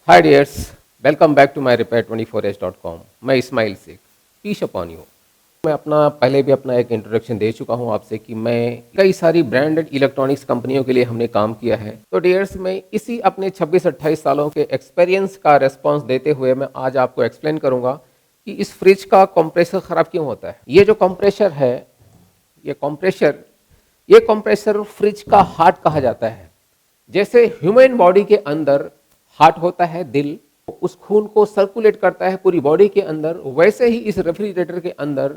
Hi dears, welcome back to my repair24h.com। मैं Ismail Shaikh, peace upon you. मैं अपना पहले भी अपना एक इंट्रोडक्शन दे चुका हूं आपसे कि मैं कई सारी ब्रांडेड इलेक्ट्रॉनिक्स कंपनियों के लिए हमने काम किया है। तो डियर्स, मैं इसी अपने 26-28 सालों के एक्सपीरियंस का रेस्पॉन्स देते हुए मैं आज आपको एक्सप्लेन करूंगा कि इस फ्रिज का कंप्रेसर ख़राब क्यों होता है। ये जो कंप्रेसर है, ये कंप्रेसर फ्रिज का हार्ट कहा जाता है। जैसे ह्यूमन बॉडी के अंदर हार्ट होता है, दिल उस खून को सर्कुलेट करता है पूरी बॉडी के अंदर, वैसे ही इस रेफ्रिजरेटर के अंदर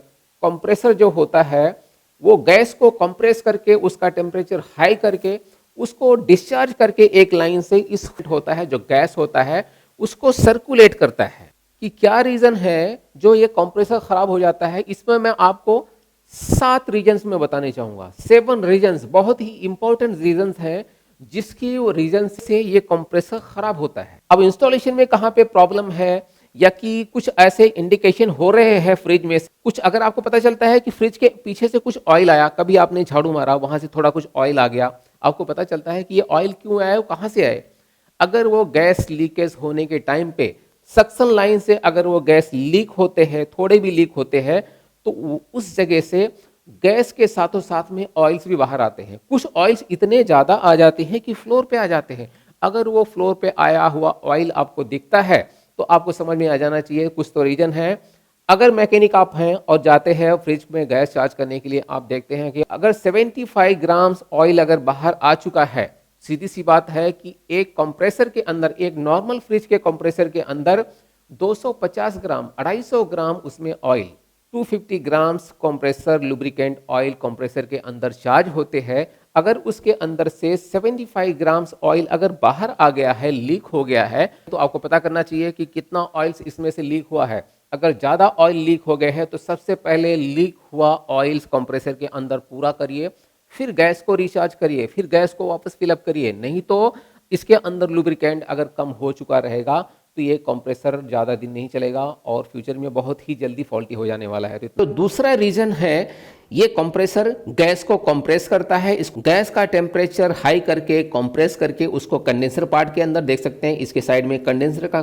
कंप्रेसर जो होता है वो गैस को कंप्रेस करके उसका टेम्परेचर हाई करके उसको डिस्चार्ज करके एक लाइन से इस होता है जो गैस होता है उसको सर्कुलेट करता है। कि क्या रीजन है जो ये कंप्रेसर खराब हो जाता है, इसमें मैं आपको 7 रीजन्स में बताने चाहूंगा। 7 रीजन्स बहुत ही इंपॉर्टेंट रीजन्स हैं जिसकी रीजन से ये कंप्रेसर खराब होता है। अब इंस्टॉलेशन में कहाँ पे प्रॉब्लम है या कि कुछ ऐसे इंडिकेशन हो रहे हैं फ्रिज में, कुछ अगर आपको पता चलता है कि फ्रिज के पीछे से कुछ ऑयल आया, कभी आपने झाड़ू मारा वहां से थोड़ा कुछ ऑयल आ गया, आपको पता चलता है कि ये ऑयल क्यों आया, कहां से आए। अगर वो गैस लीकेज होने के टाइम पे सक्शन लाइन से अगर वो गैस लीक होते हैं, थोड़े भी लीक होते हैं, तो उस जगह से गैस के साथों साथ में ऑयल्स भी बाहर आते हैं। कुछ ऑयल्स इतने ज़्यादा आ जाते हैं कि फ्लोर पे आ जाते हैं। अगर वो फ्लोर पे आया हुआ ऑयल आपको दिखता है तो आपको समझ में आ जाना चाहिए कुछ तो रीजन है। अगर मैकेनिक आप हैं और जाते हैं फ्रिज में गैस चार्ज करने के लिए, आप देखते हैं कि अगर 75 ग्राम्स ऑयल अगर बाहर आ चुका है, सीधी सी बात है कि एक कंप्रेसर के अंदर, एक नॉर्मल फ्रिज के कंप्रेसर के अंदर 250 ग्राम, 250 ग्राम उसमें oil, 250 grams compressor lubricant oil compressor के अंदर चार्ज होते हैं। अगर उसके अंदर से 75 ग्राम्स ऑयल अगर बाहर आ गया है, लीक हो गया है, तो आपको पता करना चाहिए कि कितना ऑयल इसमें से लीक हुआ है। अगर ज़्यादा ऑयल लीक हो गए हैं तो सबसे पहले लीक हुआ ऑयल कंप्रेसर के अंदर पूरा करिए, फिर गैस को रिचार्ज करिए, फिर गैस को वापस फिलअप करिए। नहीं तो इसके अंदर लुब्रिकेंट अगर कम हो चुका रहेगा तो ये कंप्रेसर ज़्यादा दिन नहीं चलेगा और फ्यूचर में बहुत ही जल्दी फॉल्टी हो जाने वाला है। तो दूसरा रीज़न है, ये कंप्रेसर गैस को कंप्रेस करता है। इस गैस का टेम्परेचर हाई करके कंप्रेस करके उसको कंडेंसर पार्ट के अंदर देख सकते हैं। इसके साइड में कंडेंसर का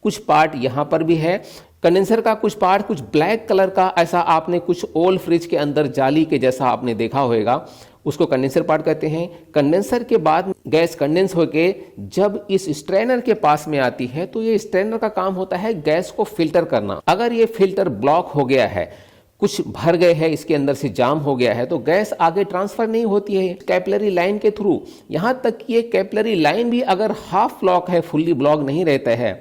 कुछ पार्ट यहाँ पर भी है। कंडेंसर का कुछ पार्ट कुछ ब्लैक कलर का, ऐसा आपने कुछ ओल्ड फ्रिज के अंदर जाली के जैसा आपने देखा होगा, उसको कंडेंसर पार्ट कहते हैं। कंडेंसर के बाद गैस कंडेंस होके जब इस स्ट्रेनर के पास में आती है तो ये स्ट्रेनर का काम होता है गैस को फिल्टर करना। अगर ये फिल्टर ब्लॉक हो गया है, कुछ भर गए हैं, इसके अंदर से जाम हो गया है, तो गैस आगे ट्रांसफर नहीं होती है कैपिलरी लाइन के थ्रू। यहां तक कि ये कैपिलरी लाइन भी अगर हाफ ब्लॉक है, फुल्ली ब्लॉक नहीं रहता है,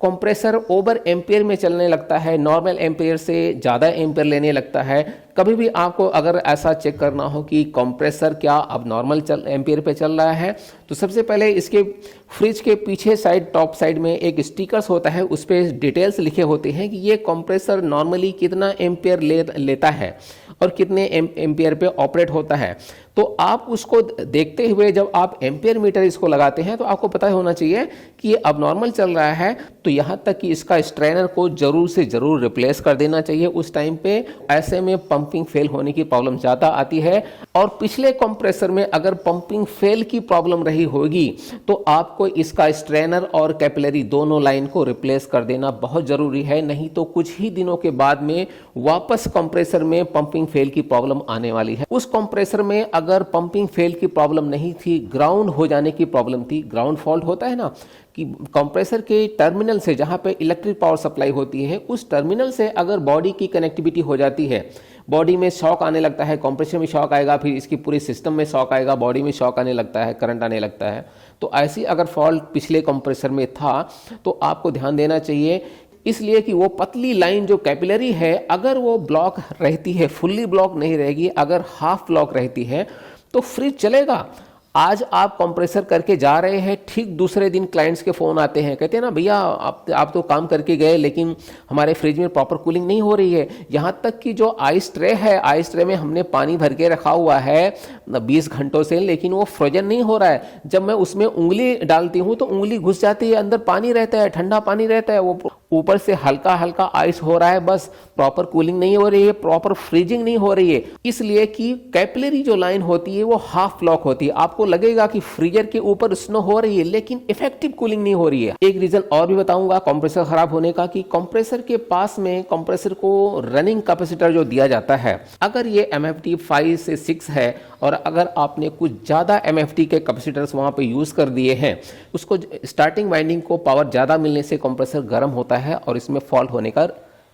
कंप्रेसर ओवर एम्पियर में चलने लगता है, नॉर्मल एम्पियर से ज़्यादा एम्पियर लेने लगता है। कभी भी आपको अगर ऐसा चेक करना हो कि कंप्रेसर क्या अब नॉर्मल एम्पियर पे चल रहा है, तो सबसे पहले इसके फ्रिज के पीछे साइड, टॉप साइड में एक स्टिकर्स होता है, उस पर डिटेल्स लिखे होते हैं कि ये कंप्रेसर नॉर्मली कितना एम्पियर लेता है और कितने एम्पियर पे ऑपरेट होता है। तो आप उसको देखते हुए जब आप एम्पियर मीटर इसको लगाते हैं तो आपको पता होना चाहिए कि ये अब नॉर्मल चल रहा है, तो यहाँ तक कि इसका स्ट्रेनर को जरूर से जरूर रिप्लेस कर देना चाहिए उस टाइम पे। ऐसे में पंपिंग फेल होने की प्रॉब्लम ज़्यादा आती है। और पिछले कंप्रेसर में अगर पंपिंग फेल की प्रॉब्लम रही होगी तो आपको इसका स्ट्रेनर और कैपिलरी दोनों लाइन को रिप्लेस कर देना बहुत ज़रूरी है। नहीं तो कुछ ही दिनों के बाद में वापस कंप्रेसर में पंपिंग फेल की प्रॉब्लम आने वाली है। उस कंप्रेसर में अगर पंपिंग फेल की प्रॉब्लम नहीं थी, ग्राउंड हो जाने की प्रॉब्लम थी। ग्राउंड फॉल्ट होता है ना कि कंप्रेसर के टर्मिनल से, जहां पे इलेक्ट्रिक पावर सप्लाई होती है, उस टर्मिनल से अगर बॉडी की कनेक्टिविटी हो जाती है, बॉडी में शॉक आने लगता है, कंप्रेसर में शॉक आएगा, फिर इसकी पूरी सिस्टम में शॉक आएगा, बॉडी में शॉक आने लगता है, करंट आने लगता है। तो ऐसी अगर फॉल्ट पिछले कंप्रेसर में था तो आपको ध्यान देना चाहिए, इसलिए कि वो पतली लाइन जो कैपिलरी है अगर वो ब्लॉक रहती है, फुल्ली ब्लॉक नहीं रहेगी, अगर हाफ ब्लॉक रहती है तो फ्रिज चलेगा। आज आप कंप्रेसर करके जा रहे हैं, ठीक दूसरे दिन क्लाइंट्स के फ़ोन आते हैं, कहते हैं ना भैया आप तो काम करके गए लेकिन हमारे फ्रिज में प्रॉपर कूलिंग नहीं हो रही है। यहाँ तक कि जो आइस ट्रे है, आइस ट्रे में हमने पानी भर के रखा हुआ है 20 घंटों से, लेकिन वो फ्रोजन नहीं हो रहा है। जब मैं उसमें उंगली डालती हूँ तो उंगली घुस जाती है, अंदर पानी रहता है, ठंडा पानी रहता है, वो ऊपर से हल्का हल्का आइस हो रहा है, बस प्रॉपर कूलिंग नहीं हो रही है, प्रॉपर फ्रीजिंग नहीं हो रही है, इसलिए कि कैपिलरी जो लाइन होती है वो हाफ ब्लॉक होती है। आपको लगेगा कि फ्रीजर के ऊपर स्नो हो रही है, लेकिन इफेक्टिव कूलिंग नहीं हो रही है। एक रीजन और भी बताऊंगा कंप्रेसर खराब होने का, कि कंप्रेसर के पास में कंप्रेसर को रनिंग कैपेसिटर जो दिया जाता है, अगर ये MFT 5 से 6 है और अगर आपने कुछ ज्यादा MFT के कैपेसिटर्स वहां पे यूज कर दिए हैं, उसको स्टार्टिंग वाइंडिंग को पावर ज्यादा मिलने से कंप्रेसर गर्म होता है और इसमें फॉल्ट होने का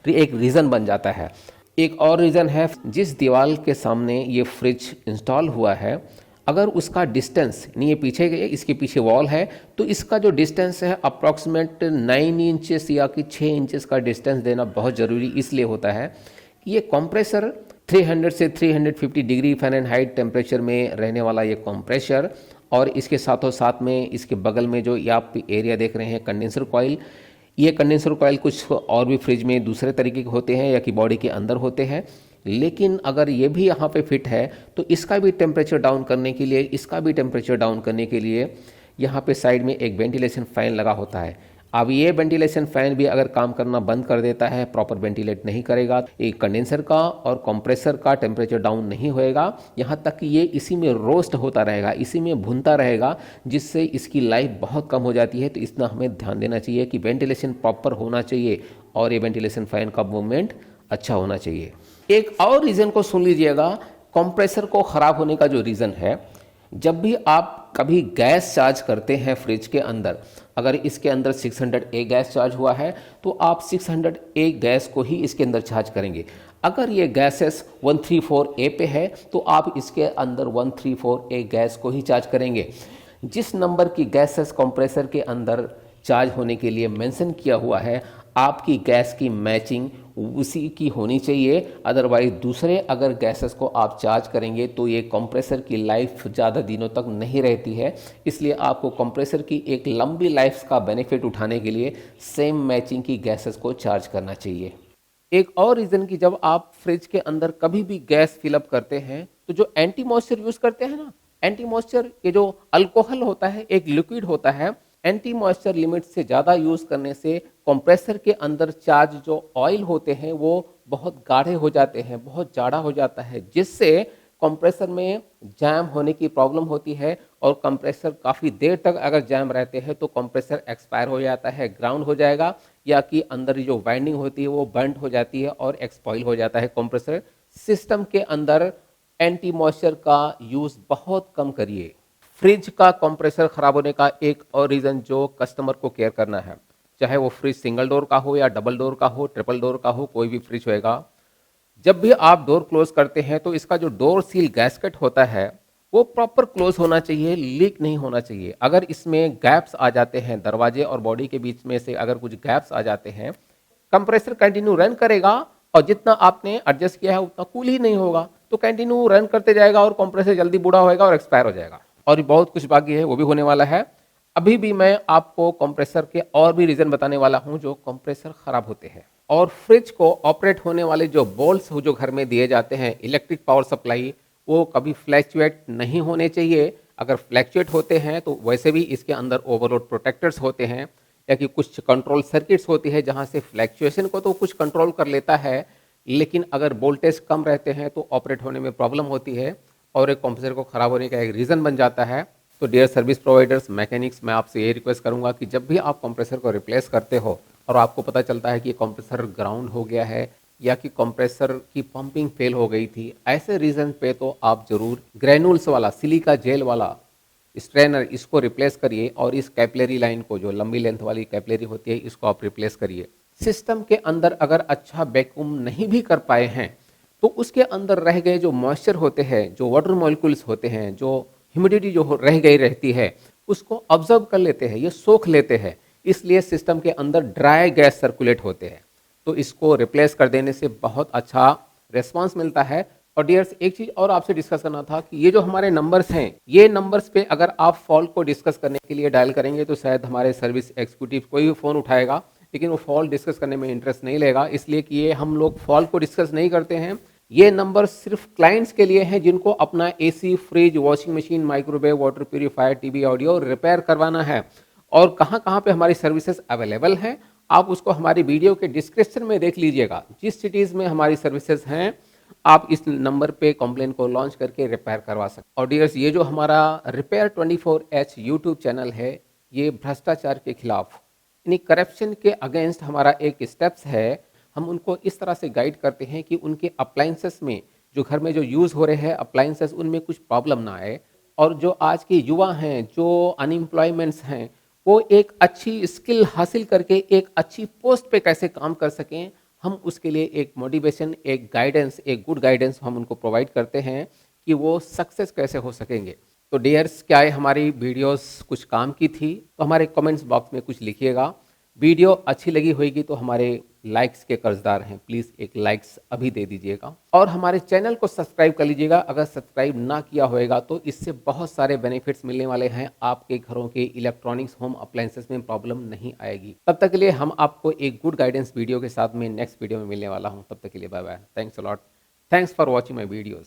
एक रीजन बन जाता है। एक और रीजन है, जिस दीवार के सामने ये फ्रिज इंस्टॉल हुआ है, अगर उसका डिस्टेंस नहीं, ये पीछे इसके पीछे वॉल है, तो इसका जो डिस्टेंस है अप्रॉक्सीमेट 9 इंचेस या कि 6 इंचेस का डिस्टेंस देना बहुत ज़रूरी इसलिए होता है कि ये कंप्रेसर 300 से 350 डिग्री फ़ारेनहाइट टेम्परेचर में रहने वाला ये कंप्रेसर, और इसके साथों साथ में इसके बगल में जो ये आप एरिया देख रहे हैं कंडेंसर कॉइल, ये कंडेंसर कॉइल कुछ और भी फ्रिज में दूसरे तरीके के होते हैं या कि बॉडी के अंदर होते हैं, लेकिन अगर ये भी यहाँ पे फिट है तो इसका भी टेम्परेचर डाउन करने के लिए, इसका भी टेम्परेचर डाउन करने के लिए यहाँ पे साइड में एक वेंटिलेशन फ़ैन लगा होता है। अब ये वेंटिलेशन फ़ैन भी अगर काम करना बंद कर देता है, प्रॉपर वेंटिलेट नहीं करेगा, एक कंडेंसर का और कंप्रेसर का टेम्परेचर डाउन नहीं होएगा, यहाँ तक कि ये इसी में रोस्ट होता रहेगा, इसी में भुनता रहेगा, जिससे इसकी लाइफ बहुत कम हो जाती है। तो इतना हमें ध्यान देना चाहिए कि वेंटिलेशन प्रॉपर होना चाहिए और ये वेंटिलेशन फ़ैन का मूवमेंट अच्छा होना चाहिए। एक और रीज़न को सुन लीजिएगा, कंप्रेसर को ख़राब होने का जो रीज़न है, जब भी आप कभी गैस चार्ज करते हैं फ्रिज के अंदर, अगर इसके अंदर 600A गैस चार्ज हुआ है तो आप 600A गैस को ही इसके अंदर चार्ज करेंगे। अगर ये गैसेस 134A पे है तो आप इसके अंदर 134A गैस को ही चार्ज करेंगे। जिस नंबर की गैसेस कंप्रेसर के अंदर चार्ज होने के लिए मेंशन किया हुआ है, आपकी गैस की मैचिंग उसी की होनी चाहिए, अदरवाइज दूसरे अगर गैसेस को आप चार्ज करेंगे तो ये कंप्रेसर की लाइफ ज़्यादा दिनों तक नहीं रहती है। इसलिए आपको कंप्रेसर की एक लंबी लाइफ का बेनिफिट उठाने के लिए सेम मैचिंग की गैसेस को चार्ज करना चाहिए। एक और रीज़न कि जब आप फ्रिज के अंदर कभी भी गैस फिलअप करते हैं तो जो एंटी मॉइस्चर यूज़ करते हैं ना, एंटी मॉइस्चर ये जो अल्कोहल होता है, एक लिक्विड होता है, एंटी मॉइस्चर लिमिट से ज़्यादा यूज़ करने से कंप्रेसर के अंदर चार्ज जो ऑयल होते हैं वो बहुत गाढ़े हो जाते हैं, बहुत जाड़ा हो जाता है, जिससे कंप्रेसर में जैम होने की प्रॉब्लम होती है और कंप्रेसर काफ़ी देर तक अगर जैम रहते हैं तो कंप्रेसर एक्सपायर हो जाता है, ग्राउंड हो जाएगा, या कि अंदर जो वाइंडिंग होती है वो बर्न्ड हो जाती है और एक्सपॉइल हो जाता है कंप्रेसर। सिस्टम के अंदर एंटी मॉइस्चर का यूज़ बहुत कम करिए। फ्रिज का कंप्रेसर खराब होने का एक और रीज़न जो कस्टमर को केयर करना है, चाहे वो फ्रिज सिंगल डोर का हो या डबल डोर का हो, ट्रिपल डोर का हो, कोई भी फ्रिज होएगा, जब भी आप डोर क्लोज करते हैं तो इसका जो डोर सील गैस्केट होता है वो प्रॉपर क्लोज होना चाहिए, लीक नहीं होना चाहिए। अगर इसमें गैप्स आ जाते हैं, दरवाजे और बॉडी के बीच में से अगर कुछ गैप्स आ जाते हैं, कंप्रेसर कंटिन्यू रन करेगा और जितना आपने एडजस्ट किया है उतना कूल ही नहीं होगा, तो कंटिन्यू रन करते जाएगा और कंप्रेसर जल्दी बूढ़ा होएगा और एक्सपायर हो जाएगा। और बहुत कुछ बाकी है, वो भी होने वाला है। अभी भी मैं आपको कंप्रेसर के और भी रीज़न बताने वाला हूं जो कंप्रेसर खराब होते हैं। और फ्रिज को ऑपरेट होने वाले जो बोल्ट्स जो घर में दिए जाते हैं, इलेक्ट्रिक पावर सप्लाई, वो कभी फ्लैक्चुएट नहीं होने चाहिए। अगर फ्लैक्चुएट होते हैं तो वैसे भी इसके अंदर ओवरलोड प्रोटेक्टर्स होते हैं या कि कुछ कंट्रोल सर्किट्स होती है जहां से फ्लैक्चुएशन को तो कुछ कंट्रोल कर लेता है, लेकिन अगर वोल्टेज कम रहते हैं तो ऑपरेट होने में प्रॉब्लम होती है और एक कंप्रेसर को खराब होने का एक रीज़न बन जाता है। तो डियर सर्विस प्रोवाइडर्स, मैकेनिक्स, मैं आपसे ये रिक्वेस्ट करूंगा कि जब भी आप कंप्रेसर को रिप्लेस करते हो और आपको पता चलता है कि कंप्रेसर ग्राउंड हो गया है या कि कंप्रेसर की पंपिंग फेल हो गई थी, ऐसे रीज़न पे तो आप जरूर ग्रेनुल्स वाला, सिलिका जेल वाला स्ट्रेनर इसको रिप्लेस करिए और इस कैपिलरी लाइन को, जो लंबी लेंथ वाली कैपिलरी होती है, इसको आप रिप्लेस करिए। सिस्टम के अंदर अगर अच्छा वैक्यूम नहीं भी कर पाए हैं तो उसके अंदर रह गए जो मॉइस्चर होते हैं, जो वाटर मॉलिक्यूल्स होते हैं, जो ह्यूमिडिटी जो रह गई रहती है, उसको ऑब्जर्व कर लेते हैं, ये सोख लेते हैं, इसलिए सिस्टम के अंदर ड्राई गैस सर्कुलेट होते हैं। तो इसको रिप्लेस कर देने से बहुत अच्छा रिस्पांस मिलता है। और डियर्स, एक चीज़ और आपसे डिस्कस करना था कि ये जो हमारे नंबर्स हैं, ये नंबर्स पे अगर आप फॉल्ट को डिस्कस करने के लिए डायल करेंगे तो शायद हमारे सर्विस एग्जीक्यूटिव कोई भी फ़ोन उठाएगा, लेकिन वो फॉल्ट डिस्कस करने में इंटरेस्ट नहीं लेगा, इसलिए कि ये हम लोग फॉल्ट को डिस्कस नहीं करते हैं। ये नंबर सिर्फ क्लाइंट्स के लिए हैं जिनको अपना AC, fridge, washing machine, microwave, water purifier, TV, audio repair करवाना है और कहाँ कहाँ पे हमारी सर्विसेज अवेलेबल हैं आप उसको हमारी वीडियो के डिस्क्रिप्शन में देख लीजिएगा। जिस सिटीज़ में हमारी सर्विसेज हैं, आप इस नंबर पे कंप्लेन को लॉन्च करके रिपेयर करवा सकते हैं। और डियर्स, ये जो हमारा रिपेयर 24H यूट्यूब चैनल है, ये भ्रष्टाचार के खिलाफ यानी करप्शन के अगेंस्ट हमारा एक स्टेप्स है। हम उनको इस तरह से गाइड करते हैं कि उनके अप्लायंसेस में, जो घर में जो यूज़ हो रहे हैं अप्लायंसेस, उनमें कुछ प्रॉब्लम ना आए। और जो आज के युवा हैं, जो अनएम्प्लॉयमेंट्स हैं, वो एक अच्छी स्किल हासिल करके एक अच्छी पोस्ट पे कैसे काम कर सकें, हम उसके लिए एक मोटिवेशन, एक गाइडेंस, एक गुड गाइडेंस हम उनको प्रोवाइड करते हैं कि वो सक्सेस कैसे हो सकेंगे। तो डियर्स, क्या ये हमारी वीडियोस कुछ काम की थी? तो हमारे कमेंट्स बॉक्स में कुछ लिखिएगा। वीडियो अच्छी लगी होगी तो हमारे लाइक्स के कर्जदार हैं, प्लीज़ एक लाइक्स अभी दे दीजिएगा और हमारे चैनल को सब्सक्राइब कर लीजिएगा। अगर सब्सक्राइब ना किया होएगा तो इससे बहुत सारे बेनिफिट्स मिलने वाले हैं। आपके घरों के इलेक्ट्रॉनिक्स होम अप्लायंसेस में प्रॉब्लम नहीं आएगी। तब तक के लिए हम आपको एक गुड गाइडेंस वीडियो के साथ में नेक्स्ट वीडियो में मिलने वाला हूँ। तब तक के लिए bye bye. Thanks a lot. Thanks for watching my videos.